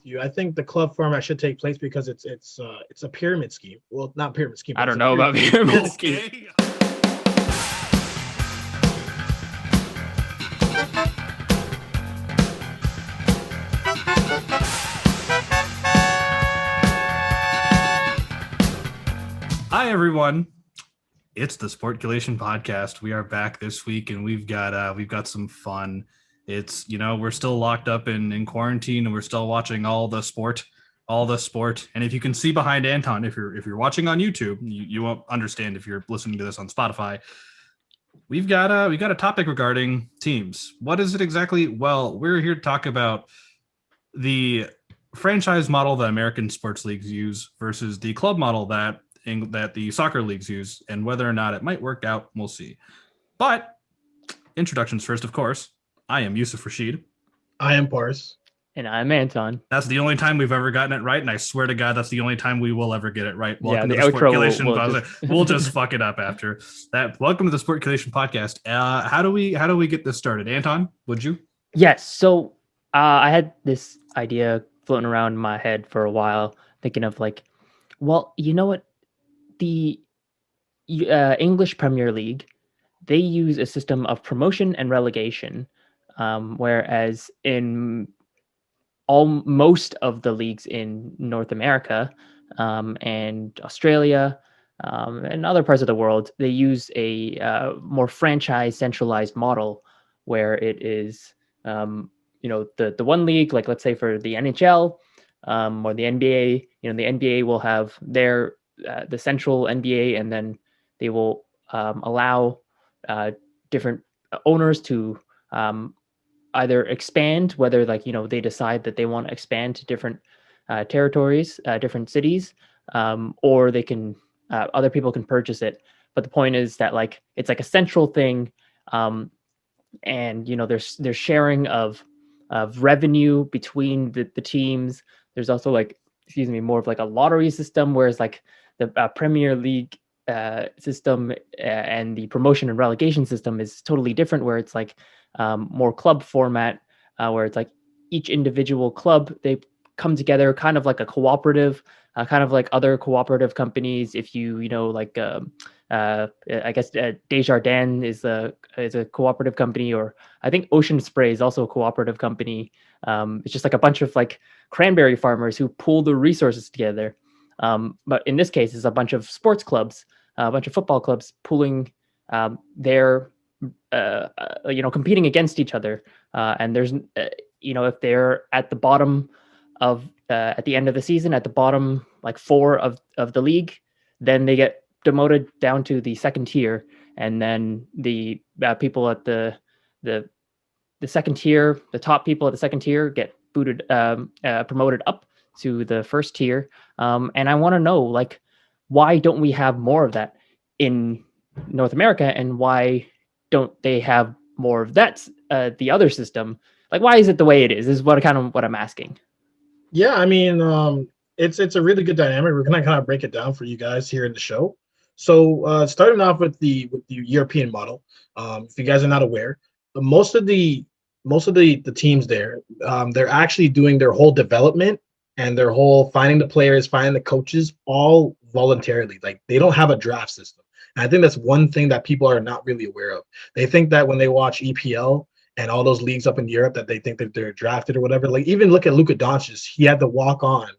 you. I think the club format should take place because it's a pyramid scheme. Well, not pyramid scheme. I don't know about pyramid scheme. Okay. Hi everyone, it's the Sportculation podcast. We are back this week, and we've got some fun. It's we're still locked up in quarantine, and we're still watching all the sport. And if you can see behind Anton, if you're watching on YouTube, you won't understand if you're listening to this on Spotify. We've got a topic regarding teams. What is it exactly? Well, we're here to talk about the franchise model that American sports leagues use versus the club model that the soccer leagues use, and whether or not it might work out, we'll see. But introductions first, of course. I am Yusuf Rashid. I am Parse. And I'm Anton. That's the only time we've ever gotten it right, and I swear to God, that's the only time we will ever get it right. Welcome the to the outro Sportculation. We'll just fuck it up after that. Welcome to the Sportculation podcast. How do we get this started? Anton, would you? Yes. So I had this idea floating around in my head for a while, thinking of well, you know what? The English Premier League, they use a system of promotion and relegation, whereas in most of the leagues in North America and Australia and other parts of the world, they use a more franchise centralized model where it is, the one league, like let's say for the NHL or the NBA, the NBA will have their the central NBA, and then they will allow different owners to either expand, whether they decide that they want to expand to different territories, different cities, or they can other people can purchase it. But the point is that it's like a central thing, and there's sharing of revenue between the teams. There's also more of a lottery system, whereas the Premier League system and the promotion and relegation system is totally different, where it's more club format, where it's each individual club, they come together kind of like a cooperative, kind of like other cooperative companies. If I guess Desjardins is a cooperative company, or I think Ocean Spray is also a cooperative company. It's just a bunch of cranberry farmers who pool the resources together. But in this case, it's a bunch of sports clubs, a bunch of football clubs pooling their, competing against each other. And there's, if they're at the bottom of, at the end of the season, at the bottom, 4 of the league, then they get demoted down to the second tier. And then the people at the second tier, the top people at the second tier get promoted up to the first tier. And I want to know, why don't we have more of that in North America, and why don't they have more of that, the other system? Why is it the way it is what I'm asking. Yeah, I mean, it's a really good dynamic. We're gonna kind of break it down for you guys here in the show. So starting off with the European model, if you guys are not aware, most of the teams there, they're actually doing their whole development and their whole finding the players, finding the coaches, all voluntarily. They don't have a draft system. And I think that's one thing that people are not really aware of. They think that when they watch EPL and all those leagues up in Europe, that they think that they're drafted or whatever. Even look at Luka Doncic. He had to walk on.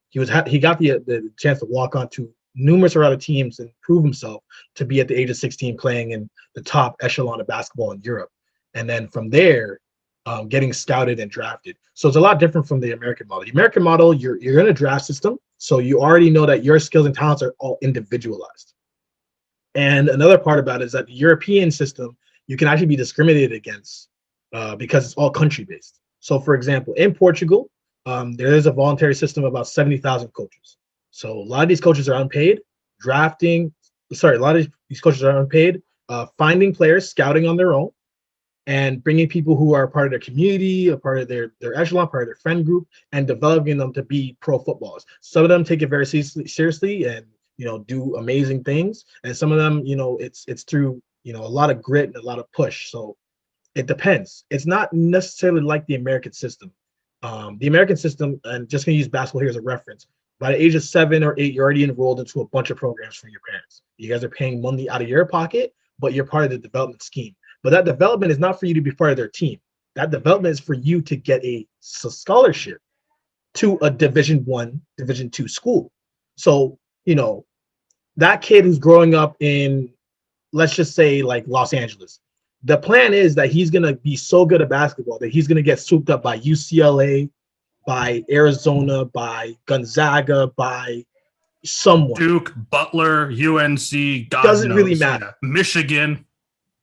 He got the chance to walk on to numerous amount of teams and prove himself to be at the age of 16 playing in the top echelon of basketball in Europe. And then from there, getting scouted and drafted. So it's a lot different from the American model. The American model, you're in a draft system, so you already know that your skills and talents are all individualized. And another part about it is that the European system, you can actually be discriminated against because it's all country-based. So, for example, in Portugal, there is a voluntary system of about 70,000 coaches. So a lot of these coaches are unpaid. A lot of these coaches are unpaid, finding players, scouting on their own, and bringing people who are part of their community, a part of their echelon, part of their friend group, and developing them to be pro footballers. Some of them take it very seriously and do amazing things, and some of them, it's through a lot of grit and a lot of push. So it depends. It's not necessarily like the American system. The American system, and just going to use basketball here as a reference, by the age of 7 or 8, you're already enrolled into a bunch of programs from your parents. You guys are paying money out of your pocket, but you're part of the development scheme. But that development is not for you to be part of their team. That development is for you to get a scholarship to a Division 1, Division 2 school. So, that kid who's growing up in, let's just say, like Los Angeles, the plan is that he's going to be so good at basketball that he's going to get swooped up by UCLA, by Arizona, by Gonzaga, by someone. Duke, Butler, UNC, God Doesn't knows. really matter. Yeah. Michigan.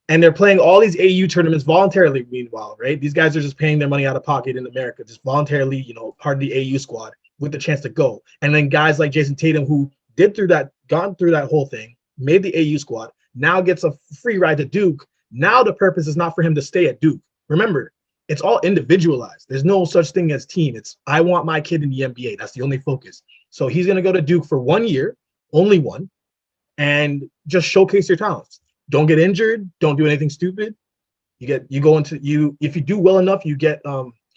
And they're playing all these AU tournaments voluntarily, meanwhile, right? These guys are just paying their money out of pocket in America, just voluntarily, part of the AU squad with the chance to go. And then guys like Jason Tatum, who gone through that whole thing, made the AU squad, now gets a free ride to Duke. Now the purpose is not for him to stay at Duke. Remember, it's all individualized. There's no such thing as team. It's, I want my kid in the NBA. That's the only focus. So he's going to go to Duke for 1 year, only one, and just showcase your talents. Don't get injured. Don't do anything stupid. If you do well enough, you get,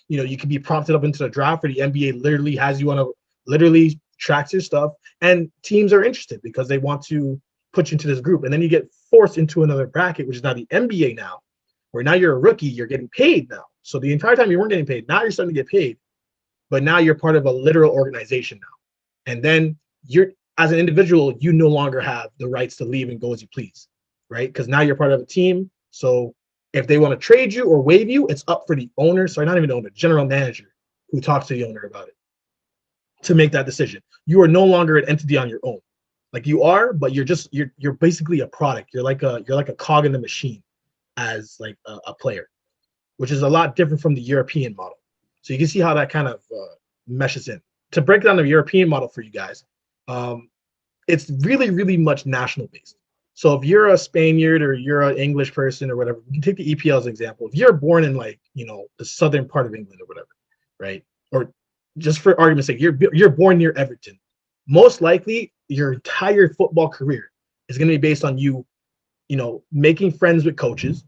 you can be prompted up into the draft, where the NBA literally has you literally tracks your stuff, and teams are interested because they want to put you into this group. And then you get forced into another bracket, which is now the NBA now, where now you're a rookie, you're getting paid now. So the entire time you weren't getting paid, now you're starting to get paid, but now you're part of a literal organization now. And then as an individual, you no longer have the rights to leave and go as you please. Right? Because now you're part of a team. So if they want to trade you or waive you, it's up for the owner. Sorry, not even the owner, general manager, who talks to the owner about it to make that decision. You are no longer an entity on your own. Like you are, but you're basically a product. You're like a cog in the machine as like a player, which is a lot different from the European model. So you can see how that kind of meshes in. To break down the European model for you guys, it's really, really much national based. So if you're a Spaniard or you're an English person or whatever, we can take the EPL as an example. If you're born in the southern part of England or whatever, right? Or just for argument's sake, you're born near Everton. Most likely your entire football career is going to be based on you, making friends with coaches,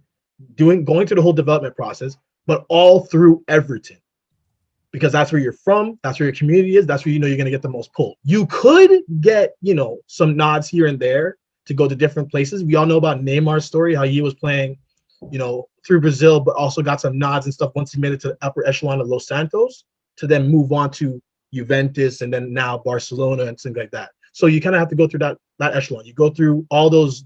going through the whole development process, but all through Everton. Because that's where you're from, that's where your community is, that's where you're going to get the most pull. You could get, some nods here and there to go to different places. We all know about Neymar's story, how he was playing, through Brazil, but also got some nods and stuff once he made it to the upper echelon of Los Santos, to then move on to Juventus and then now Barcelona and things like that. So you kind of have to go through that echelon. You go through all those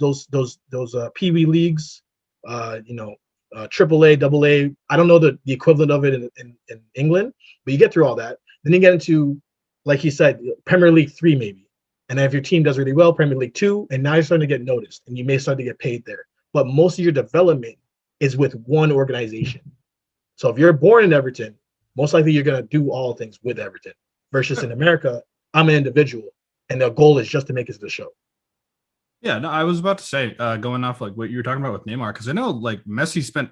Pee-wee leagues, AAA, AA. I don't know the equivalent of it in England, but you get through all that. Then you get into, like he said, Premier League 3 maybe. And then if your team does really well, Premier League 2, and now you're starting to get noticed and you may start to get paid there. But most of your development is with one organization. So if you're born in Everton, most likely you're going to do all things with Everton. Versus in America, I'm an individual, and the goal is just to make it to the show. Yeah, no, I was about to say, going off like what you were talking about with Neymar, because I know like Messi spent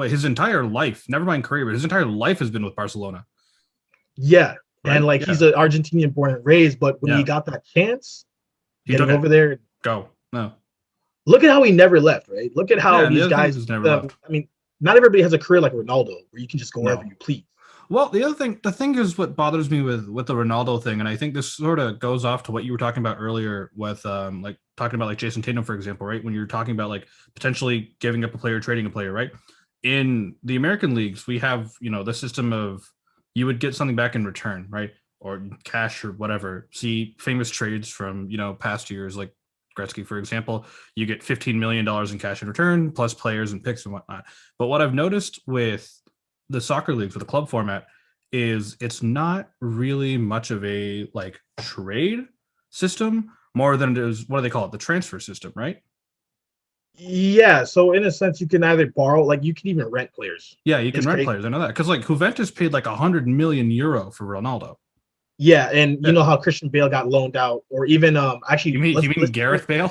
his entire life, never mind career, but his entire life has been with Barcelona. Yeah. Right? And he's an Argentinian born and raised, but when he got that chance, he took over there. Go. No. Look at how he never left, right? Look at how these guys never left. I mean, not everybody has a career like Ronaldo where you can just go wherever you please. Well, the thing is what bothers me with the Ronaldo thing, and I think this sort of goes off to what you were talking about earlier with like talking about like Jason Tatum, for example, right? When you're talking about like potentially giving up a player, trading a player, right? In the American leagues, we have, the system of you would get something back in return, right? Or cash or whatever. See famous trades from, past years, like Gretzky, for example, you get $15 million in cash in return, plus players and picks and whatnot. But what I've noticed with the soccer leagues, with the club format, is it's not really much of a like trade system more than it is, what do they call it? The transfer system, right? Yeah, so in a sense, you can either borrow, like you can even rent players. Yeah, you can rent players. I know that because like Juventus paid like €100 million for Ronaldo. Yeah, and you know how Christian Bale got loaned out, or even actually, you mean Gareth Bale?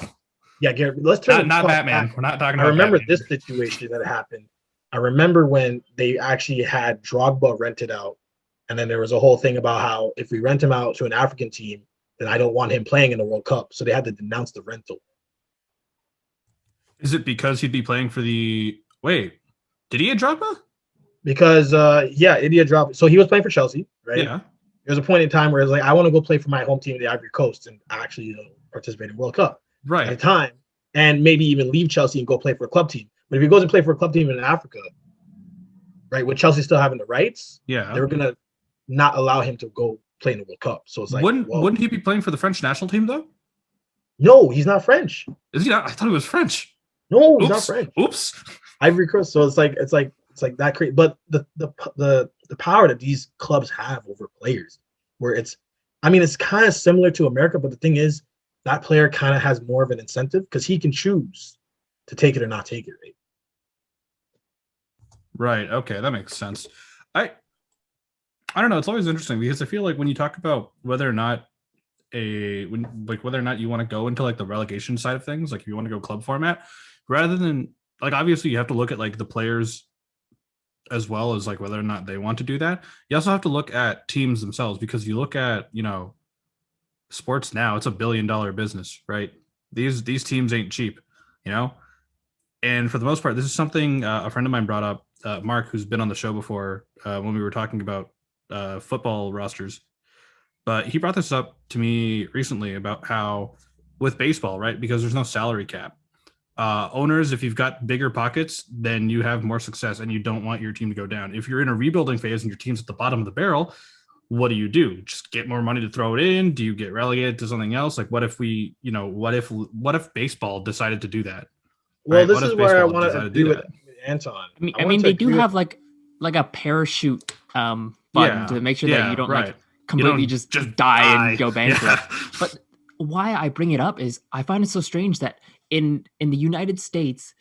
Yeah, Gareth. Let's turn not Batman. Back. We're not talking about. I remember Batman. This situation that happened. I remember when they actually had Drogba rented out, and then there was a whole thing about how if we rent him out to an African team, then I don't want him playing in the World Cup. So they had to denounce the rental. Is it because he'd be playing for the? Wait, did he have Drogba? because India dropped. So he was playing for Chelsea, right? Yeah. There was a point in time where it was like, I want to go play for my home team, the Ivory Coast, and actually participate in World Cup at the time, and maybe even leave Chelsea and go play for a club team. But if he goes and play for a club team in Africa, right, with Chelsea still having the rights, they were gonna not allow him to go play in the World Cup. So it's like, wouldn't he be playing for the French national team though? No, he's not French. Is he not? I thought he was French. No, he's not French. Oops. Ivory Coast. So it's like that crazy. But the power that these clubs have over players, where it's kind of similar to America, but the thing is that player kind of has more of an incentive because he can choose to take it or not take it, right? Right. Okay, that makes sense. I don't know. It's always interesting because I feel like when you talk about whether or not you want to go into like the relegation side of things, like if you want to go club format, rather than like obviously you have to look at like the players as well as like whether or not they want to do that. You also have to look at teams themselves because you look at, sports now, it's $1 billion business, right? These teams ain't cheap, and for the most part, this is something a friend of mine brought up, Mark, who's been on the show before when we were talking about football rosters. But he brought this up to me recently about how with baseball, right? Because there's no salary cap. Owners, if you've got bigger pockets, then you have more success and you don't want your team to go down. If you're in a rebuilding phase and your team's at the bottom of the barrel, what do you do? Just get more money to throw it in? Do you get relegated to something else? Like what if what if baseball decided to do that? Well, right? This is where I want to agree with Anton. I mean they do have like a parachute button to make sure that you don't like completely just die and go bankrupt. Yeah. But why I bring it up is I find it so strange that in the United States,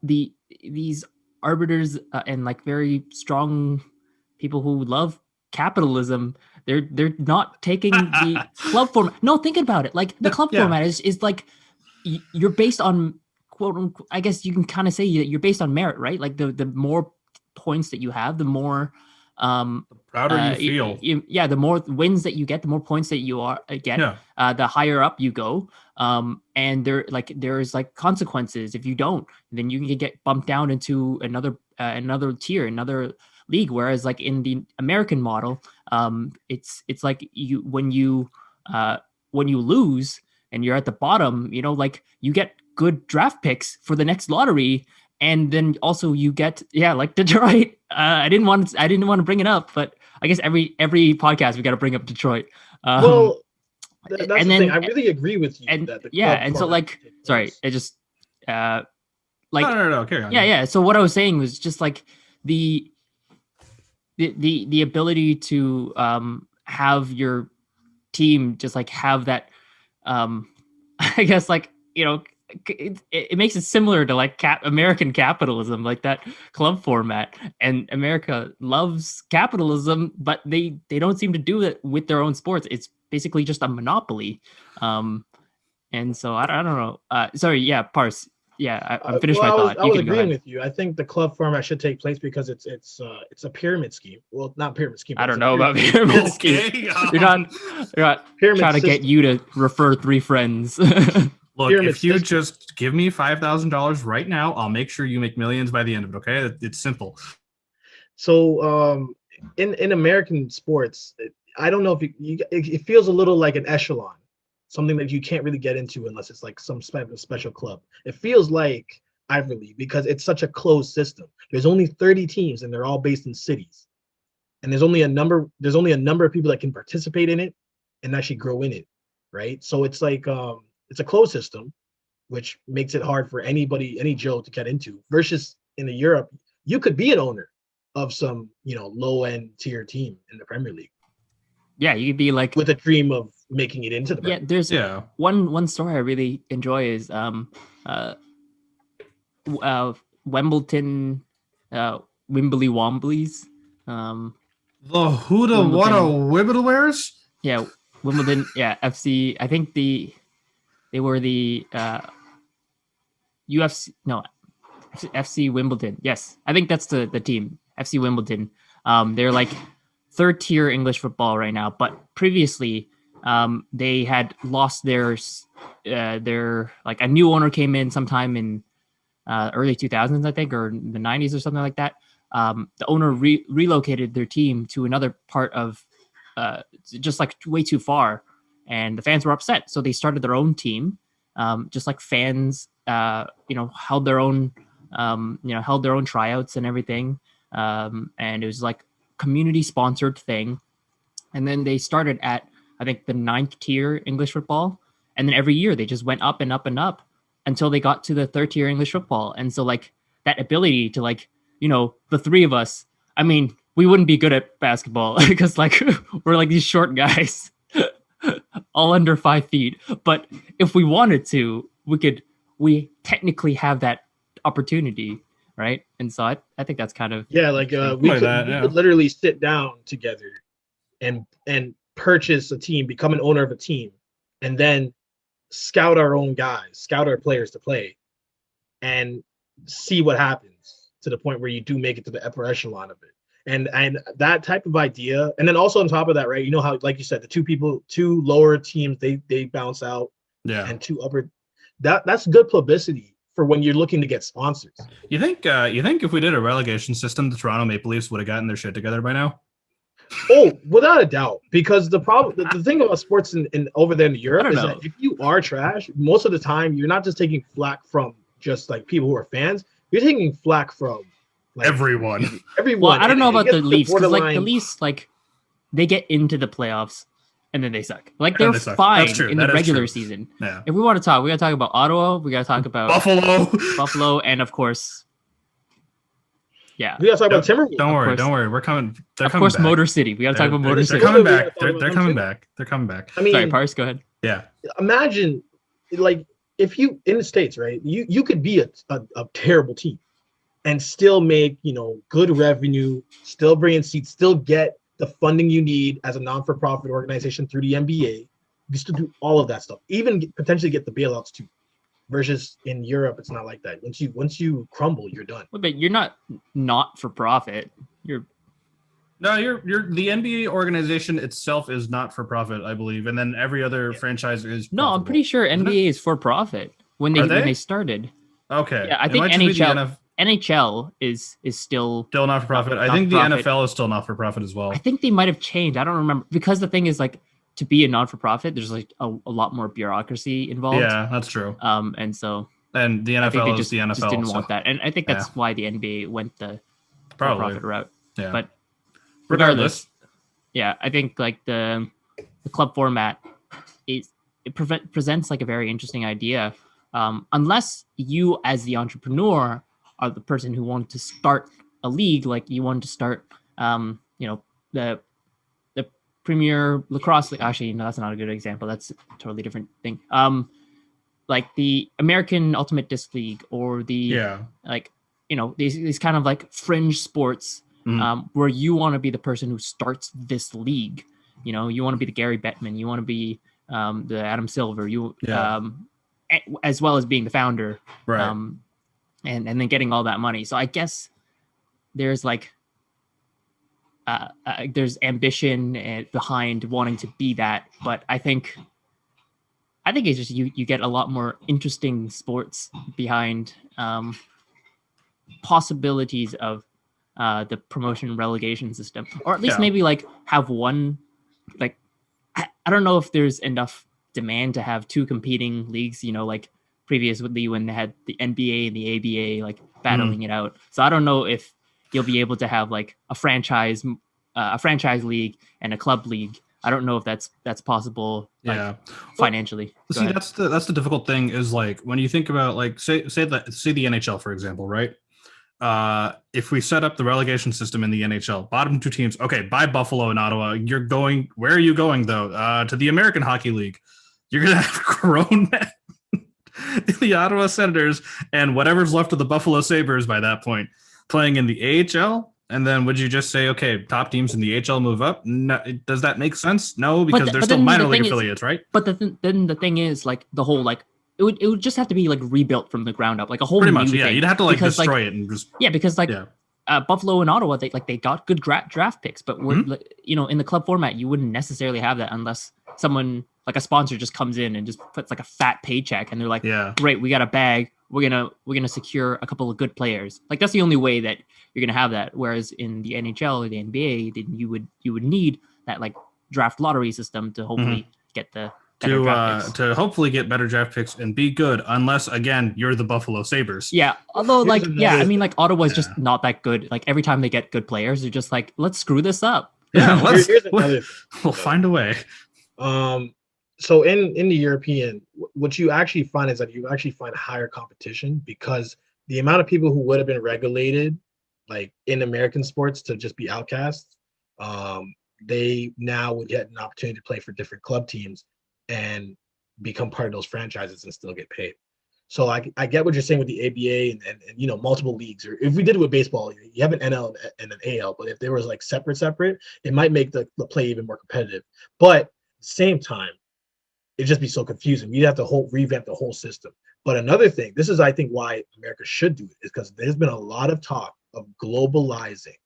these arbiters and like very strong people who love capitalism, they're not taking the club format. No, thinking about it, like the club format is like you're based on quote unquote, I guess you can kind of say you're based on merit, right? Like the more points that you have, the more the prouder you feel. The more wins that you get, the more points that you get, the higher up you go. And there's like consequences. If you don't, then you can get bumped down into another tier, another league. Whereas like in the American model, it's like when you lose and you're at the bottom, like you get good draft picks for the next lottery. And then also you get, like Detroit. I didn't want to bring it up, but I guess every podcast we got to bring up Detroit. Well, that's the thing. I really agree with you. And so like, sorry, it just like no, carry on. Yeah. So what I was saying was just like the ability to have your team just like have that I guess like it makes it similar to like American capitalism, like that club format. And America loves capitalism, but they don't seem to do it with their own sports. It's basically just a monopoly. And so I don't know. Sorry, Parse. I'm finished my thought. I was agreeing with you. I think the club format should take place because it's a pyramid scheme. Well, not pyramid scheme. I don't know about pyramid scheme. You're not trying to get you to refer 3 friends. Look, if you just give me $5,000 right now, I'll make sure you make millions by the end of it. Okay, it's simple. So, in American sports, I don't know if it feels a little like an echelon, something that you can't really get into unless it's like some special club. It feels like Ivy League because it's such a closed system. There's only 30 teams and they're all based in cities, and there's only a number of people that can participate in it and actually grow in it, right? So it's like it's a closed system, which makes it hard for any Joe to get into. Versus in Europe, you could be an owner of some, low end tier team in the Premier League. Yeah, you could be like with a dream of making it into the Premier League. There's one story I really enjoy is Wimbledon, Wimbly Womblies. The Huda Wada Wimbledoners? Yeah, Wimbledon. Yeah, FC. I think they were the UFC. No, FC Wimbledon. Yes, I think that's the team. FC Wimbledon. They're like 3rd tier English football right now, but previously they had lost their like a new owner came in sometime in early 2000s, I think, or the 90s or something like that. the owner relocated their team to another part of just like way too far, and the fans were upset. So they started their own team, just like fans, held their own, held their own tryouts and everything. And it was like community sponsored thing. And then they started at, I think, the 9th tier English football. And then every year they just went up and up and up until they got to the 3rd tier English football. And so like that ability to like, the 3 of us, I mean, we wouldn't be good at basketball because like we're like these short guys all under 5 feet. But if we wanted to, we technically have that opportunity, right? And so I think that's kind of we could literally sit down together and purchase a team, become an owner of a team, and then scout our own guys, scout our players to play, and see what happens to the point where you do make it to the upper echelon of it. And that type of idea, and then also on top of that, right? You know how, like you said, the two lower teams, they bounce out, and 2 upper. That's good publicity for when you're looking to get sponsors. You think if we did a relegation system, the Toronto Maple Leafs would have gotten their shit together by now? Oh, without a doubt, because the thing about sports in over there in Europe is that if you are trash, most of the time you're not just taking flack from just like people who are fans, you're taking flack from like, everyone. Well, I don't know about the Leafs, because like the Leafs, like they get into the playoffs and then they suck. Like they're fine in the regular season. Yeah. If we want to talk, we got to talk about Ottawa. We got to talk about Buffalo, and of course, we got to talk about Timberwolves. Don't worry. We're coming. Of course, back. Motor City. We got to talk about Motor City. They're coming back. They're coming back. They're coming back. I mean, sorry, Parse, go ahead. Yeah. Imagine, like, if you in the States, right? You could be a terrible team and still make good revenue, still bring in seats, still get the funding you need as a non-for-profit organization through the NBA. You still do all of that stuff, even potentially get the bailouts too. Versus in Europe, it's not like that. Once you crumble, you're done. But you're not for profit. You're the NBA organization itself is not for profit, I believe, and then every other franchise is. No, I'm pretty sure NBA is for profit when they started. Okay, yeah, I think NHL is still not for profit. I think the NFL is still not for profit as well. I think they might have changed. I don't remember, because the thing is, like, to be a non-for-profit, there's like a lot more bureaucrocy involved. Yeah, that's true. And the NFL is the NFL. Just didn't want that, and I think that's why the NBA went the profit route. Yeah. But regardless, I think like the club format presents like a very interesting idea. Unless you, as the entrepreneur, are the person who wanted to start a league, like you wanted to start, the Premier Lacrosse League. Actually, no, that's not a good example. That's a totally different thing. Like the American Ultimate Disc League, or the these kind of like fringe sports, where you want to be the person who starts this league. You want to be the Gary Bettman. You want to be the Adam Silver. As well as being the founder, right? And then getting all that money. So I guess there's like there's ambition behind wanting to be that, but I think it's just you get a lot more interesting sports behind possibilities of the promotion relegation system, or at least maybe like have one, like I don't know if there's enough demand to have 2 competing leagues, like previously when they had the NBA and the ABA like battling it out. So I don't know if you'll be able to have like a franchise league and a club league. I don't know if that's possible. Financially. See, that's the difficult thing, is like when you think about like say the NHL, for example, right? If we set up the relegation system in the NHL, bottom 2 teams, okay, by Buffalo and Ottawa, where are you going though? To the American Hockey League. You're gonna have grown men in the Ottawa Senators and whatever's left of the Buffalo Sabres by that point playing in the AHL. And then would you just say, okay, top teams in the AHL move up? No, does that make sense? No, because they're still minor league affiliates, right? But then the thing is, like, the whole, like, it would just have to be like rebuilt from the ground up, like a whole pretty new much, thing. You'd have to like destroy it and just because Buffalo and Ottawa, they got good draft picks, but we're in the club format, you wouldn't necessarily have that unless someone like a sponsor just comes in and just puts like a fat paycheck, and they're like, great, we got a bag, we're gonna secure a couple of good players. Like that's the only way that you're gonna have that. Whereas in the NHL or the NBA, then you would need that like draft lottery system to hopefully get the better draft picks. To hopefully get better draft picks and be good, unless again you're the Buffalo Sabres. Yeah, although Here's I mean like Ottawa's just not that good. Like every time they get good players, they're just like, let's screw this up. Yeah, here's another thing. We'll find a way. So in the European, what you actually find is that you actually find higher competition because the amount of people who would have been regulated, like in American sports, to just be outcasts, they now would get an opportunity to play for different club teams and become part of those franchises and still get paid. So I get what you're saying with the ABA and you know, multiple leagues. Or if we did it with baseball, you have an NL and an AL, but if there was like separate, it might make the play even more competitive. But at the same time, it'd just be so confusing. We'd have to revamp the whole system. But another thing, this is I think why America should do it, is because there's been a lot of talk of globalizing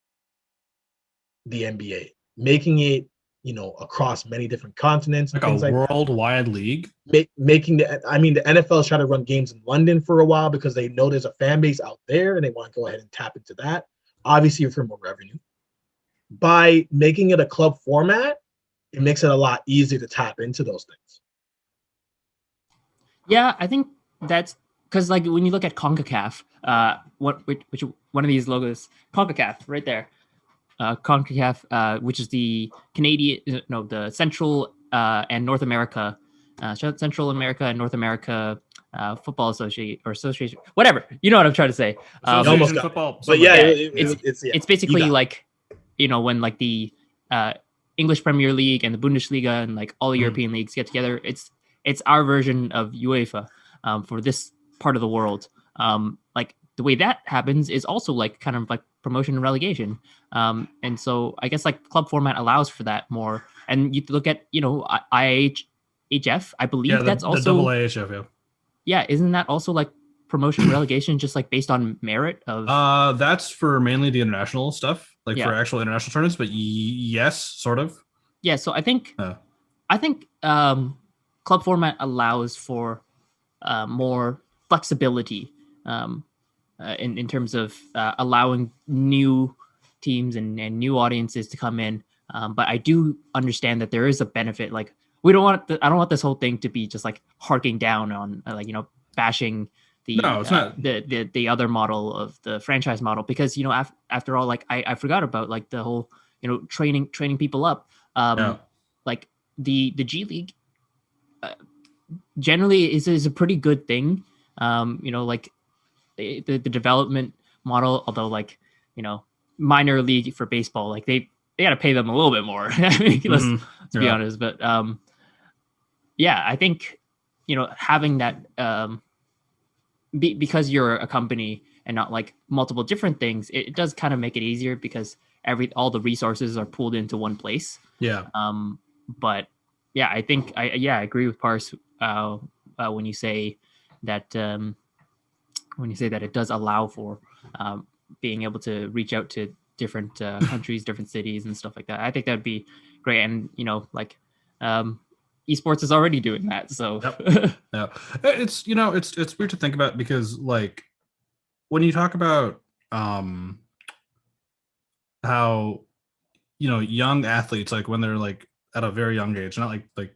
the NBA, making it, you know, across many different continents, like and things a like worldwide league. making the NFL try to run games in London for a while because they know there's a fan base out there and they want to go ahead and tap into that. Obviously, for more revenue. By making it a club format, it makes it a lot easier to tap into those things. Yeah, I think that's because like when you look at CONCACAF, which one of these logos, CONCACAF, right there, CONCACAF, which is the the Central and North America, Central America and North America Football Association, whatever. You know what I'm trying to say. Association football, but yeah, it's basically like, you know, when like the English Premier League and the Bundesliga and like all the European leagues get together, it's our version of UEFA for this part of the world. Like the way that happens is also like kind of like promotion and relegation. And so I guess like club format allows for that more. And you look at, you know, IHF, I believe that's also double AHF, yeah. Yeah, isn't that also like promotion and relegation just like based on merit of that's for mainly the international stuff, like for actual international tournaments, but yes, sort of. Yeah, so I think club format allows for more flexibility in terms of allowing new teams and new audiences to come in. But I do understand that there is a benefit. Like I don't want this whole thing to be just like harking down on like, you know, bashing the other model of the franchise model, because, you know, after all, like I forgot about like the whole, you know, training people up. Like the G League generally is a pretty good thing. You know, like the development model, although like, you know, minor league for baseball, like they got to pay them a little bit more. Let's be honest. But yeah, I think, you know, having that because you're a company and not like multiple different things, it does kind of make it easier because all the resources are pooled into one place. Yeah. But yeah, I think I agree with Parse when you say that it does allow for being able to reach out to different countries, different cities, and stuff like that. I think that'd be great. And, you know, like esports is already doing that. So yeah, it's, you know, it's weird to think about because like when you talk about how, you know, young athletes, like when they're like at a very young age, not like,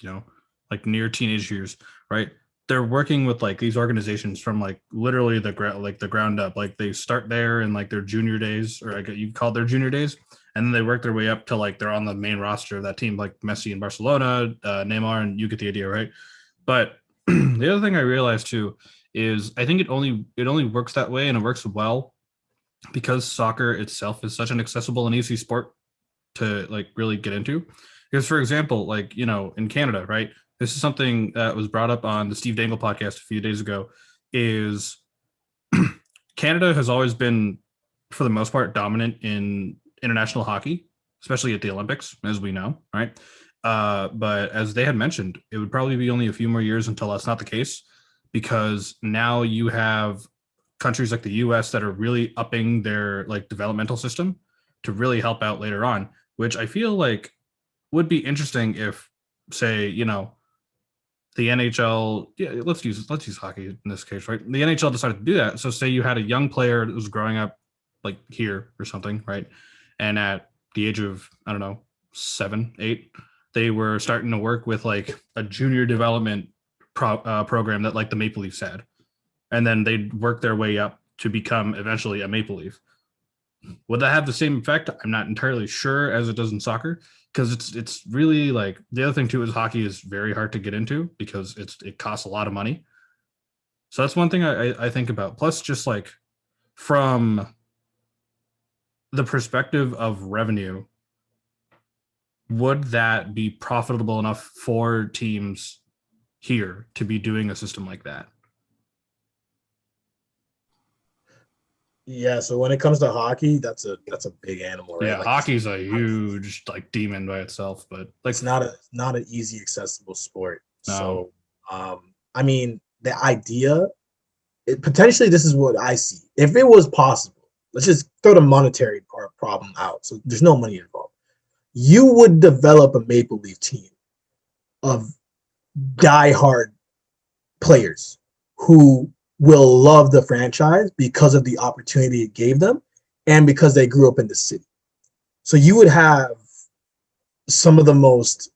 you know, like near teenage years, right? They're working with like these organizations from like literally the ground up. Like they start there in like their junior days, or like you call their junior days, and then they work their way up to like they're on the main roster of that team, like Messi in Barcelona, Neymar, and you get the idea, right? But the other thing I realized too is I think it only works that way, and it works well because soccer itself is such an accessible and easy sport to like really get into. Because for example, like, you know, in Canada, right? This is something that was brought up on the Steve Dangle podcast a few days ago, is Canada has always been, for the most part, dominant in international hockey, especially at the Olympics, as we know, right? But as they had mentioned, it would probably be only a few more years until that's not the case, because now you have countries like the US that are really upping their like developmental system to really help out later on, which I feel like would be interesting if, say, you know, the NHL, let's use hockey in this case, right? The NHL decided to do that. So say you had a young player that was growing up like here or something, right? And at the age of, I don't know, 7, 8, they were starting to work with like a junior development program that like the Maple Leafs had. And then they'd work their way up to become eventually a Maple Leaf. Would that have the same effect? I'm not entirely sure as it does in soccer, because it's really like, the other thing too is hockey is very hard to get into because it costs a lot of money. So that's one thing I think about. Plus, just like from the perspective of revenue, would that be profitable enough for teams here to be doing a system like that? Yeah, so when it comes to hockey, that's a big animal, right? Yeah, Like hockey's a huge like demon by itself, but like it's not an easy accessible sport. no. So I mean, the idea, potentially this is what I see. If it was possible, let's just throw the monetary problem out. So there's no money involved. You would develop a Maple Leaf team of diehard players who will love the franchise because of the opportunity it gave them and because they grew up in the city. So you would have some of the most,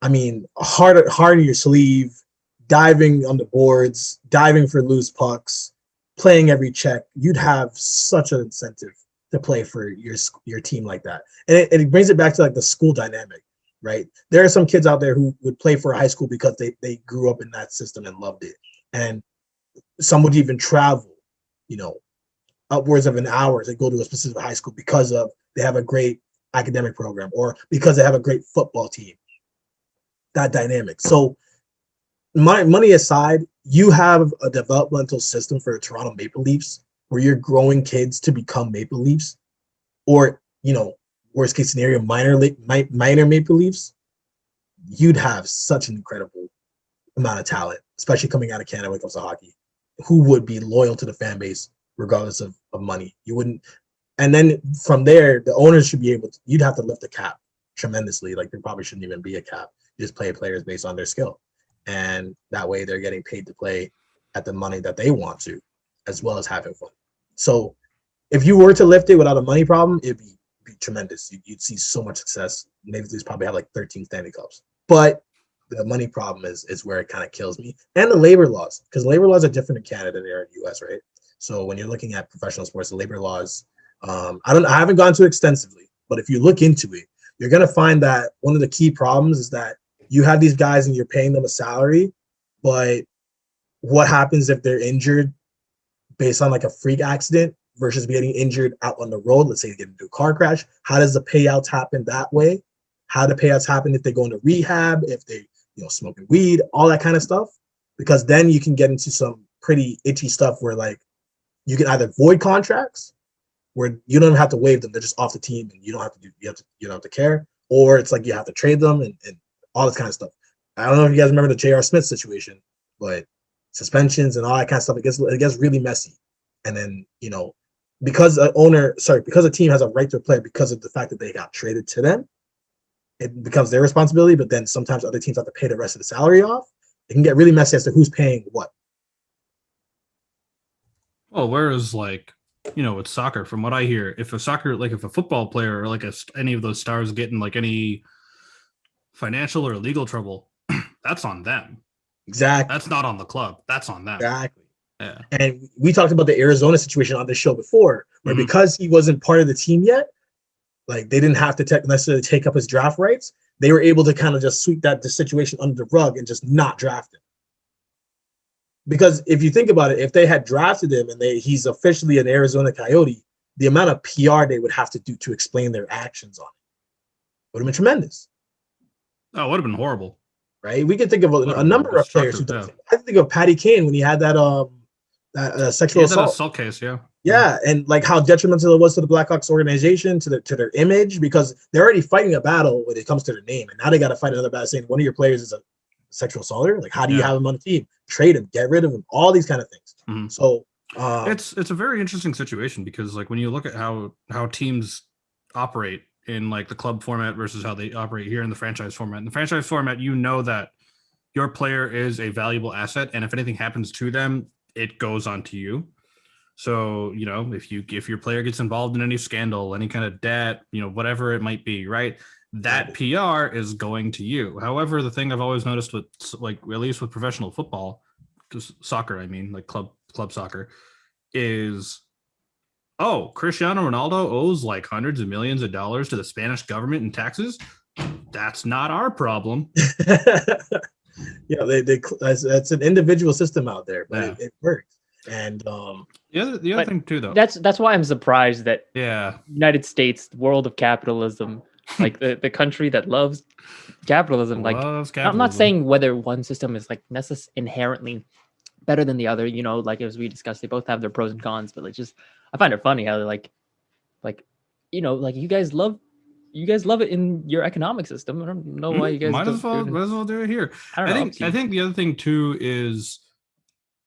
I mean, hard in your sleeve, diving on the boards, diving for loose pucks, playing every check. You'd have such an incentive to play for your team like that. And it brings it back to like the school dynamic, right? There are some kids out there who would play for a high school because they grew up in that system and loved it. And some would even travel, you know, upwards of an hour to go to a specific high school because of they have a great academic program or because they have a great football team. That dynamic. So money aside, you have a developmental system for the Toronto Maple Leafs where you're growing kids to become Maple Leafs, or worst case scenario, minor Maple Leafs. You'd have such an incredible amount of talent, especially coming out of Canada when it comes to hockey, who would be loyal to the fan base regardless of money. You wouldn't, and then from there, the owners should be able to. You'd have to lift the cap tremendously. Like there probably shouldn't even be a cap. You just play players based on their skill, and that way they're getting paid to play at the money that they want to, as well as having fun. So if you were to lift it without a money problem, it'd be tremendous. You'd see so much success. Maybe these probably have like 13 Stanley Cups, but the money problem is where it kind of kills me, and the labor laws, because labor laws are different in Canada than they are in the US, right? So when you're looking at professional sports, the labor laws, I haven't gone too extensively, but if you look into it, you're gonna find that one of the key problems is that you have these guys and you're paying them a salary, but what happens if they're injured based on like a freak accident versus getting injured out on the road? Let's say they get into a car crash. How does the payouts happen that way? How do payouts happen if they go into rehab, if they smoking weed, all that kind of stuff? Because then you can get into some pretty itchy stuff where like you can either void contracts where you don't even have to waive them, they're just off the team and you don't have to care, or it's like you have to trade them and all this kind of stuff. I don't know if you guys remember the J.R. Smith situation, but suspensions and all that kind of stuff, it gets really messy. And then, because a team has a right to a player because of the fact that they got traded to them, it becomes their responsibility, but then sometimes other teams have to pay the rest of the salary off. It can get really messy as to who's paying what. Well, whereas like, with soccer, from what I hear, if a football player or like any of those stars get in like any financial or legal trouble, that's on them. Exactly. That's not on the club. That's on them. Exactly. Yeah. And we talked about the Arizona situation on this show before, where because he wasn't part of the team yet, like they didn't have to necessarily take up his draft rights. They were able to kind of just sweep the situation under the rug and just not draft him. Because if you think about it, if they had drafted him and he's officially an Arizona Coyote, the amount of PR they would have to do to explain their actions on it would have been tremendous. Oh, it would have been horrible. Right? We can think of a number of players who did. I think of Patty Kane when he had that sexual assault case, yeah. Yeah, and like how detrimental it was to the Blackhawks organization, to their image, because they're already fighting a battle when it comes to their name, and now they got to fight another battle saying one of your players is a sexual assaulter. Like, how do you have him on the team? Trade him, get rid of him, all these kind of things. Mm-hmm. So it's a very interesting situation because like when you look at how teams operate in like the club format versus how they operate here in the franchise format. In the franchise format, that your player is a valuable asset, and if anything happens to them, it goes on to you. So, if your player gets involved in any scandal, any kind of debt, whatever it might be, right? That PR is going to you. However, the thing I've always noticed with, like, at least with professional football, just soccer, I mean, like club soccer, is, oh, Cristiano Ronaldo owes like hundreds of millions of dollars to the Spanish government in taxes. That's not our problem. Yeah, that's an individual system out there, but Yeah. it works. And the other thing too, though, that's why I'm surprised that yeah, United States, the world of capitalism, like the country that loves capitalism, like I'm not saying whether one system is like inherently better than the other, like as we discussed, they both have their pros and cons, but like just I find it funny how they're like like you guys love it in your economic system. I don't know why you guys might as well do it here. I think the other thing too is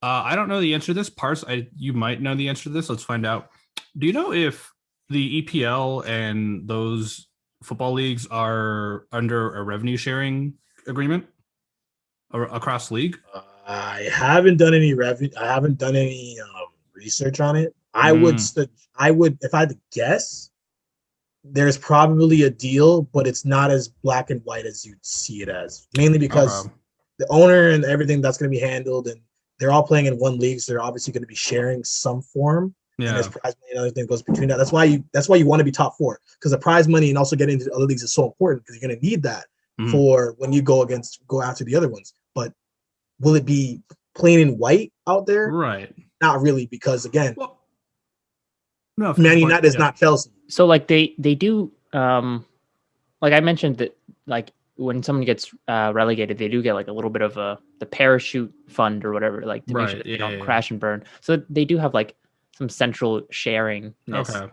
I don't know the answer to this. Parse, you might know the answer to this. Let's find out. Do you know if the EPL and those football leagues are under a revenue sharing agreement across league? I haven't done any research on it. I would, if I had to guess, there's probably a deal, but it's not as black and white as you'd see it as. Mainly because the owner and everything that's going to be handled, and they're all playing in one league, so they're obviously going to be sharing some form. Yeah. And there's prize money and other thing goes between that. That's why you want to be top four, because the prize money and also getting into other leagues is so important, because you're going to need that for when you go after the other ones. But will it be plain and white out there? Right. Not really, because again, no, Man United is not Chelsea. So like they do like I mentioned that like when someone gets relegated, they do get like a little bit of the parachute fund or whatever, like to make sure that they don't crash and burn. So they do have like some central sharing. Okay.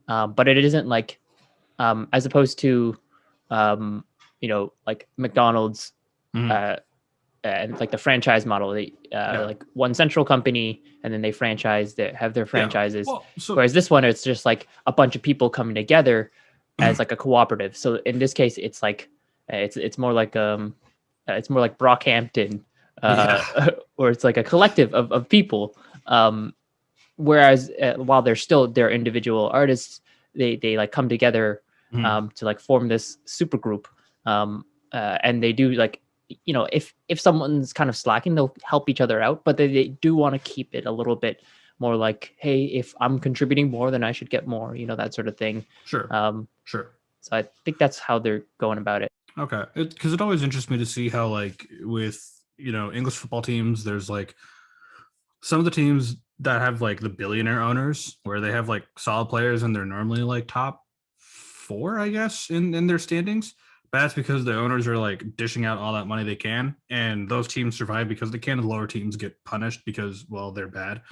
But it isn't like as opposed to like McDonald's and like the franchise model, they like one central company, and then they have their franchises. Yeah. Well, whereas this one, it's just like a bunch of people coming together as like a cooperative. So in this case, it's like it's more like Brockhampton, or it's like a collective of people. Whereas while they're individual artists, they like come together to like form this super group, and they do like, if someone's kind of slacking, they'll help each other out, but they do want to keep it a little bit more like, hey, if I'm contributing more, then I should get more, that sort of thing. Sure. Sure. So I think that's how they're going about it. Okay. Because it always interests me to see how, like, with, English football teams, there's like some of the teams that have like the billionaire owners where they have like solid players and they're normally like top 4, I guess, in their standings. But that's because the owners are like dishing out all that money they can, and those teams survive because they can. The lower teams get punished because, well, they're bad,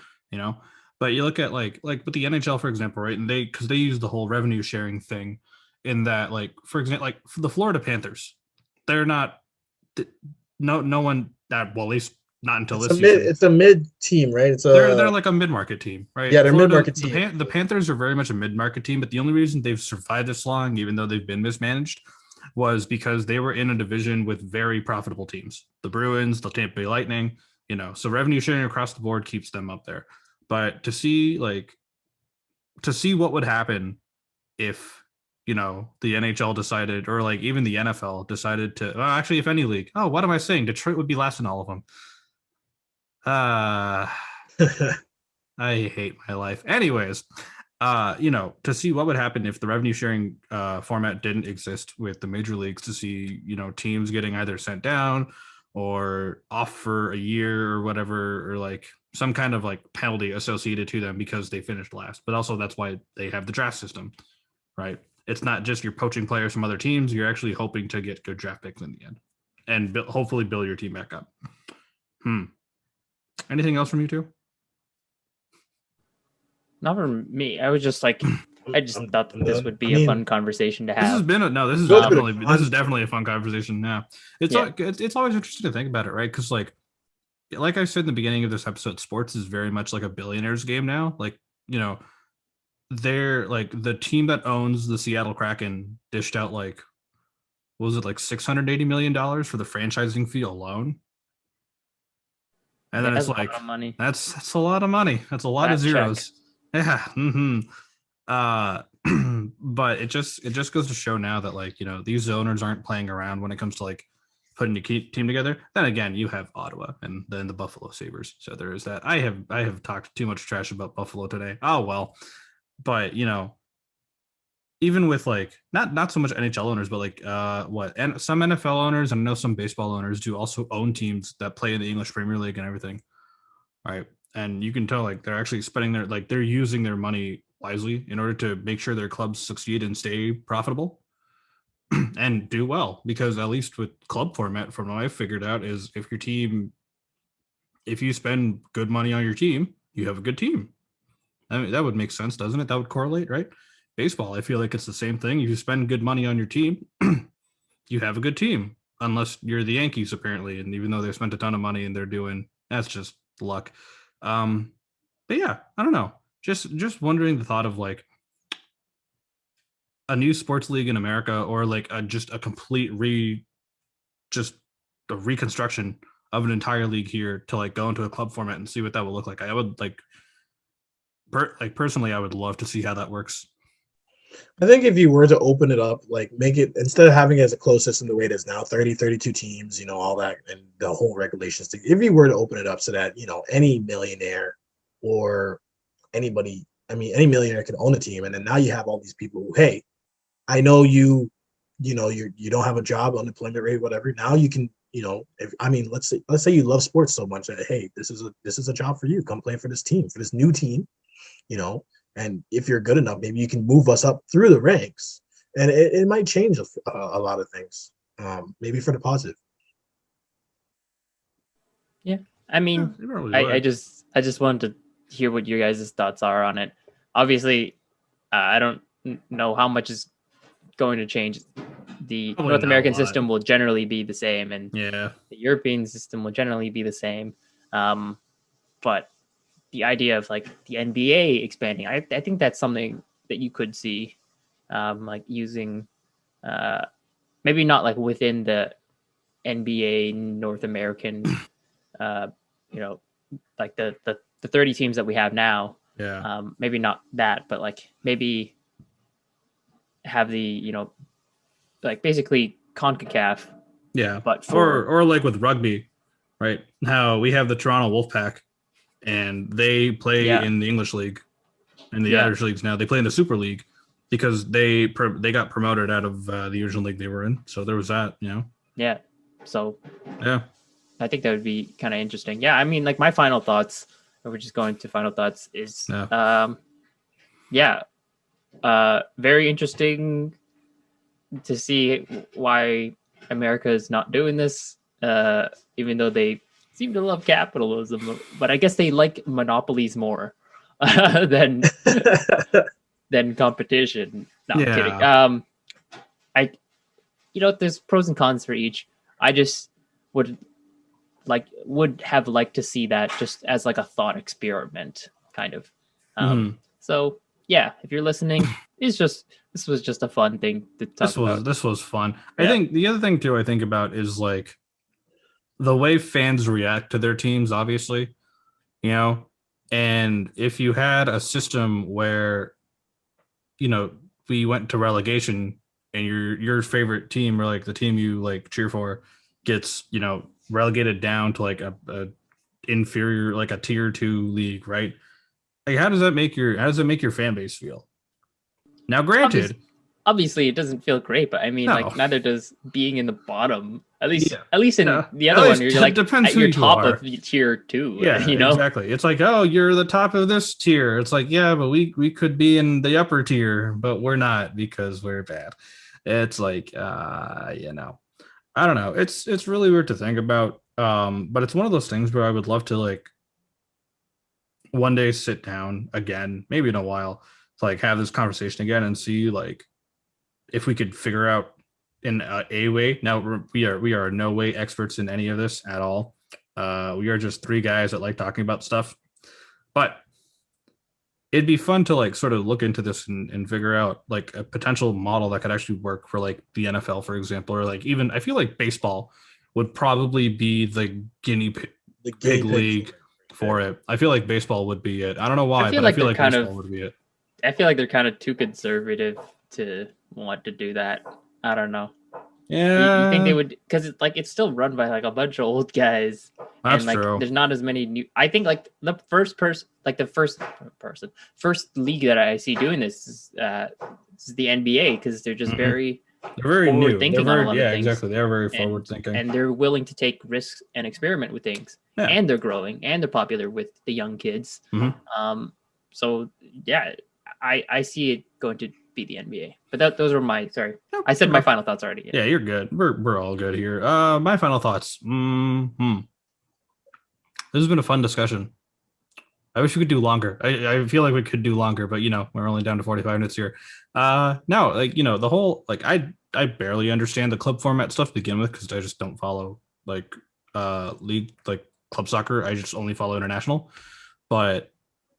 But you look at like with the NHL, for example, right? And because they use the whole revenue sharing thing, in that, like, for example, like for the Florida Panthers, they're not no one that, well, at least not until this season. It's a mid team, right? They're like a mid-market team, right? Yeah, they're mid-market team. The Panthers are very much a mid-market team, but the only reason they've survived this long, even though they've been mismanaged, was because they were in a division with very profitable teams. The Bruins, the Tampa Bay Lightning, so revenue sharing across the board keeps them up there. But to see what would happen if, the NHL decided, or like even the NFL decided to, actually, if any league, what am I saying? Detroit would be last in all of them. I hate my life. Anyways, to see what would happen if the revenue sharing format didn't exist with the major leagues, to see, teams getting either sent down or off for a year or whatever, or like some kind of like penalty associated to them because they finished last. But also that's why they have the draft system, right? It's not just you're poaching players from other teams. You're actually hoping to get good draft picks in the end and hopefully build your team back up. Anything else from you two? Not for me. I was just like, I just thought that this would be a fun conversation to have. This is definitely a fun conversation. Now, it's always interesting to think about it, right? Because like I said in the beginning of this episode, sports is very much like a billionaire's game now. Like, they're like the team that owns the Seattle Kraken dished out like, what was it, like $680 million for the franchising fee alone? And then That's it's a lot like of money. that's a lot of money. That's a lot of Fat check. zeros. Yeah. But it just goes to show now that, like, these owners aren't playing around when it comes to like putting a team together. Then again, you have Ottawa and then the Buffalo Sabres. So there is that. I have talked too much trash about Buffalo today. Oh well. But even with like not so much NHL owners, but like and some NFL owners, and I know some baseball owners do also own teams that play in the English Premier League and everything. Right. And you can tell like they're actually spending they're using their money wisely in order to make sure their clubs succeed and stay profitable and do well. Because at least with club format, from what I've figured out, is if you spend good money on your team, you have a good team. I mean, that would make sense, doesn't it? That would correlate, right? Baseball, I feel like it's the same thing. If you spend good money on your team, you have a good team. Unless you're the Yankees, apparently, and even though they spent a ton of money and that's just luck. But yeah, I don't know. Just wondering the thought of like a new sports league in America, or like just a complete just a reconstruction of an entire league here to like go into a club format and see what that would look like. I would like personally, I would love to see how that works. I think if you were to open it up, like make it, instead of having it as a closed system the way it is now, 30, 32 teams, all that, and the whole regulations thing, if you were to open it up so that, any millionaire or anybody, any millionaire can own a team. And then now you have all these people who, hey, I know you don't have a job, unemployment rate, whatever. Now you can, let's say you love sports so much that, hey, this is a job for you. Come play for this team, for this new team, and if you're good enough, maybe you can move us up through the ranks, and it might change a lot of things, maybe for the positive. Yeah, I mean, I just wanted to hear what your guys' thoughts are on it. Obviously, I don't know how much is going to change. The Probably North not American a lot. system will generally be the same, and Yeah. the European system will generally be the same. But the idea of like the NBA expanding, I think that's something that you could see, like using, maybe not like within the NBA North American, like the 30 teams that we have now. Yeah. Maybe not that, but like maybe have the, like basically CONCACAF. Yeah. But or like with rugby, right? How we have the Toronto Wolfpack and they play in the English League and the Irish leagues now. They play in the Super League because they got promoted out of the usual league they were in. So there was that, Yeah. So yeah, I think that would be kind of interesting. Yeah. I mean, like my final thoughts, if we're just going to final thoughts, is very interesting to see why America is not doing this, even though they seem to love capitalism. But I guess they like monopolies more than competition. No, I'm kidding. There's pros and cons for each. I just would have liked to see that just as like a thought experiment, kind of. So yeah, if you're listening, this was just a fun thing to talk about. This was fun. Yeah. I think the other thing too I think about is like the way fans react to their teams, obviously, and if you had a system where, we went to relegation and your favorite team, or like the team you like cheer for, gets, relegated down to like a inferior, like a tier 2 league, right? Like how does that make your fan base feel? Now, granted, obviously it doesn't feel great, but I mean, like neither does being in the bottom. At least in the other one, you're like at your top of tier 2. Yeah, exactly. It's like, oh, you're the top of this tier. It's like, yeah, but we could be in the upper tier, but we're not because we're bad. It's like, I don't know. It's really weird to think about. But it's one of those things where I would love to like one day sit down again, maybe in a while, to like have this conversation again and see like if we could figure out in a way. Now we are no way experts in any of this at all. We are just 3 guys that like talking about stuff, but it'd be fun to like sort of look into this and figure out like a potential model that could actually work for like the NFL, for example, or like even I feel like baseball would probably be the guinea the big guinea pig league for it. I feel like baseball would be it. I don't know why, feel but like I feel they're like kind baseball of- would be it. I feel like they're kind of too conservative to want to do that. I don't know. You think they Yeah, would? Because it's still run by like a bunch of old guys, that's and like true. there's not as many new. I think like the first league that I see doing this is the NBA, because they're just Mhm. very They're very forward new. thinking They're on a very, lot yeah, of things. exactly. They're very and, forward thinking. and they're willing to take risks and experiment with things. Yeah. And they're growing, and they're popular with the young kids. Mhm. So yeah, I see it going to be the NBA. But those were my I said my final thoughts already. Yeah, you're good. We're all good here. My final thoughts. This has been a fun discussion. I wish we could do longer. I feel like we could do longer, but we're only down to 45 minutes here. No, like the whole like I barely understand the club format stuff to begin with, because I just don't follow like league, like club soccer. I just only follow international. But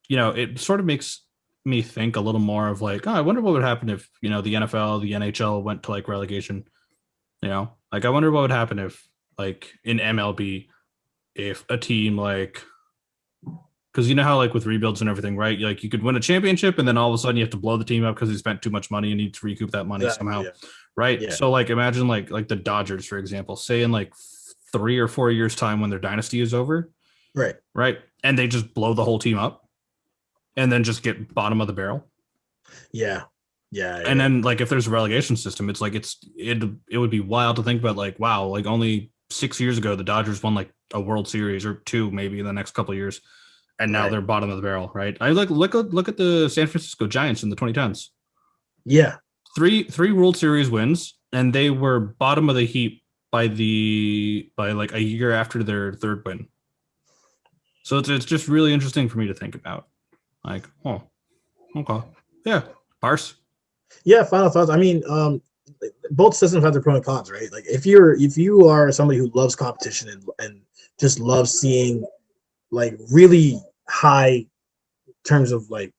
it sort of makes me think a little more of like, oh, I wonder what would happen if the NFL, the NHL went to like relegation. Like I wonder what would happen if like in MLB, if a team like, because how like with rebuilds and everything, right? Like you could win a championship and then all of a sudden you have to blow the team up because you spent too much money and need to recoup that money somehow, right? Yeah. So like imagine like the Dodgers, for example, say in like 3 or 4 years time when their dynasty is over, right, and they just blow the whole team up and then just get bottom of the barrel. Yeah. And then like if there's a relegation system, it's like it would be wild to think about, like, wow, like only 6 years ago the Dodgers won like a World Series or 2 maybe in the next couple of years, and now they're bottom of the barrel, right? I like look at the San Francisco Giants in the 2010s. Yeah. Three World Series wins, and they were bottom of the heap by like a year after their third win. So it's just really interesting for me to think about. Like, oh, okay. Yeah. Parse. Yeah, final thoughts. I mean, both systems have their pros and cons, right? Like if you are somebody who loves competition and just loves seeing like really high terms of like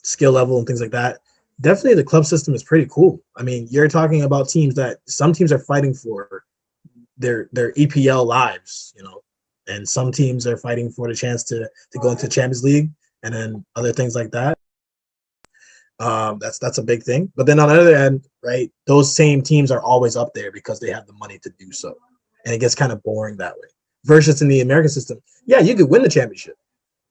skill level and things like that, definitely the club system is pretty cool. I mean, you're talking about some teams are fighting for their EPL lives, and some teams are fighting for the chance to go into Champions League, and then other things like that. That's a big thing. But then on the other end, right, those same teams are always up there because they have the money to do so, and it gets kind of boring that way. Versus in the American system, yeah, you could win the championship,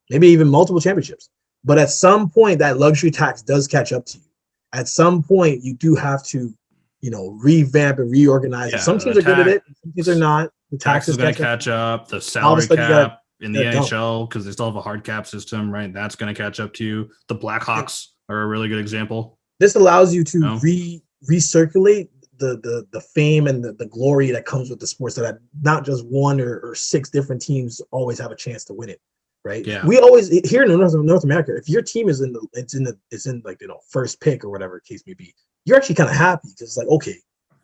maybe even multiple championships, but at some point that luxury tax does catch up to you. At some point, you do have to, revamp and reorganize. Yeah, some teams are good at it, some teams are not. The tax is going to catch up. The salary cap in the NHL, because they still have a hard cap system, right? That's going to catch up to you. The Blackhawks are a really good example. This allows you to recirculate the fame and the glory that comes with the sports, so that not just one or 6 different teams always have a chance to win it, right? Yeah. We always here in North America, if your team is in like first pick or whatever case may be, you're actually kind of happy because it's like, okay,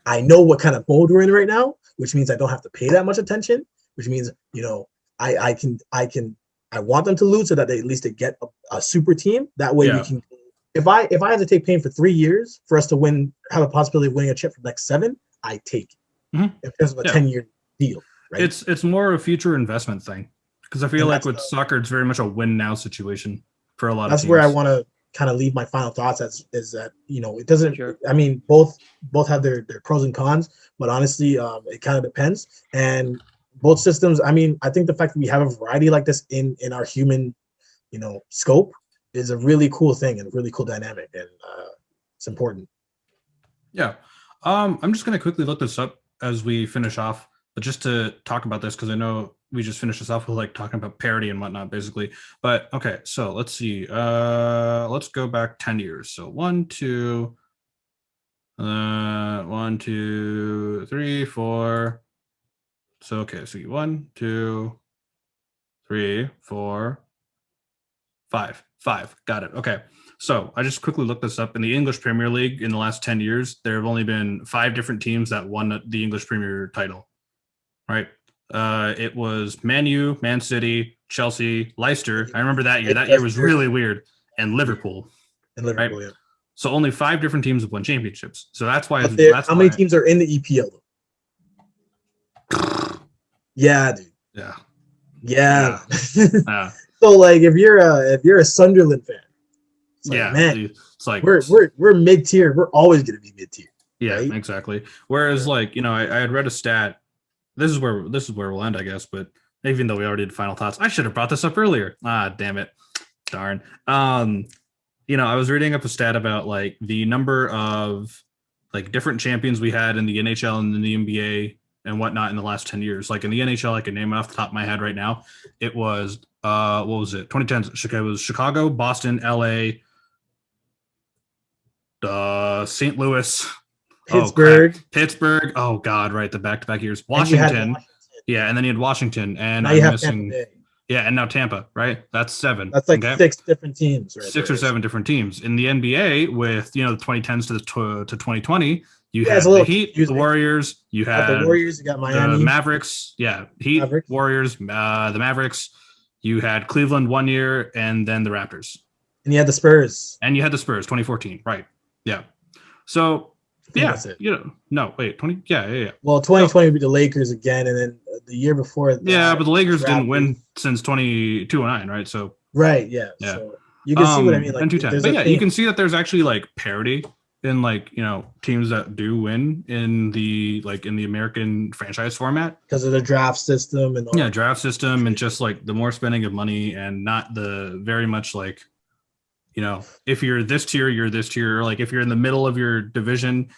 I know what kind of mode we're in right now, which means I don't have to pay that much attention, which means I want them to lose so that they at least get a super team. That way we can. If I have to take pain for 3 years for us to have a possibility of winning a chip for the next 7, I take it. Mm-hmm. If there's a 10-year deal, right? It's more a future investment thing, because I feel like with soccer, it's very much a win now situation for a lot of teams. That's where I want to kind of leave my final thoughts is that it doesn't. Sure. I mean, both have their pros and cons, but honestly, it kind of depends. And both systems. I mean, I think the fact that we have a variety like this in our human, scope is a really cool thing and a really cool dynamic, and it's important. Yeah. I'm just going to quickly look this up as we finish off, but just to talk about this, because I know we just finished this off with like talking about parity and whatnot, basically. But okay, so let's see. Let's go back 10 years. So 1, 2, 3, 4. So okay, so 1, 2, 3, 4, 5. Got it. Okay. So I just quickly looked this up. In the English Premier League in the last 10 years, there have only been 5 different teams that won the English Premier title. Right. It was Man U, Man City, Chelsea, Leicester. I remember that year. That year was really weird. And Liverpool. Right? Yeah. So only 5 different teams have won championships. So that's why. How many teams are in the EPL? Yeah, dude. Yeah. Yeah. Yeah. So like if you're a Sunderland fan, it's like, Yeah, man, it's like we're mid tier. We're always gonna be mid tier. yeah, Right? exactly. Whereas like I had read a stat. This is where we'll end, I guess. But even though we already did final thoughts, I should have brought this up earlier. Damn it, darn. I was reading up a stat about like the number of like different champions we had in the NHL and in the NBA and whatnot in the last 10 years. Like in the NHL, I can name it off the top of my head right now. It was what was it? 2010. Chicago was Chicago, Boston, LA, St. Louis, Pittsburgh. Oh God, right. The back-to-back years. Washington. Yeah, and then you had Washington, and now you I'm have missing. Tampa Bay. Yeah, and now Tampa, right? That's 7. That's like 6 different teams, right? 6 or 7 different teams in the NBA with the 2010s to 2020. You had the Heat, the Warriors. You had the Warriors. You got Miami, the Mavericks. Yeah, Heat, Warriors, the Mavericks. You had Cleveland 1 year, and then the Raptors. And you had the Spurs. 2014, right? Yeah. So. Yeah, no, wait, 20. Yeah. Well, 2020 would be the Lakers again, and then the year before. Yeah, but the Lakers didn't win since 2009, right? So. Right. Yeah. So you can see what I mean. Like, but yeah, you can see that there's actually like parity in like teams that do win in the American franchise format because of the draft system and draft system and just like the more spending of money and not the very much like. If you're this tier, you're this tier. Or like if you're in the middle of your division,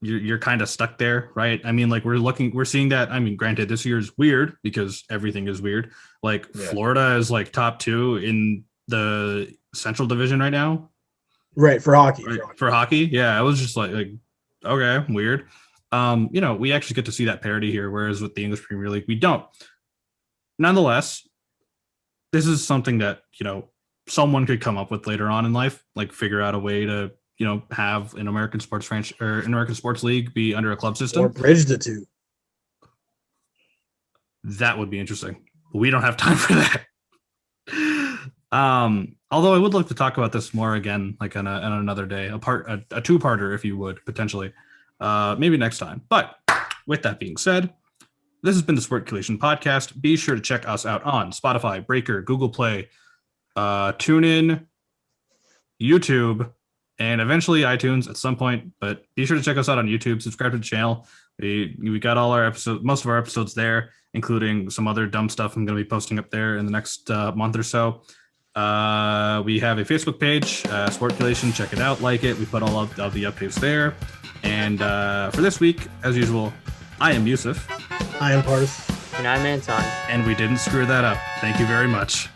you're kind of stuck there, right? I mean, like we're seeing that. I mean, granted, this year is weird because everything is weird. Like Florida is like top 2 in the Central Division right now. Right, for hockey. Right, for hockey. Yeah, I was just like, okay, weird. We actually get to see that parity here, whereas with the English Premier League, we don't. Nonetheless, this is something that, someone could come up with later on in life, like figure out a way to, have an American sports franchise or an American sports league be under a club system. Or bridge the two. That would be interesting. We don't have time for that. Although I would like to talk about this more again, like on another day, a 2-parter, if you would, potentially, maybe next time. But with that being said, this has been the Sportculation Podcast. Be sure to check us out on Spotify, Breaker, Google Play, TuneIn, YouTube, and eventually iTunes at some point. But be sure to check us out on YouTube. Subscribe to the channel. We got all our episodes, most of our episodes there, including some other dumb stuff I'm going to be posting up there in the next month or so. We have a Facebook page, Sportculation. Check it out, like it. We put all of the updates there. And for this week, as usual, I am Yusuf. I am Parse. And I'm Anton. And we didn't screw that up. Thank you very much.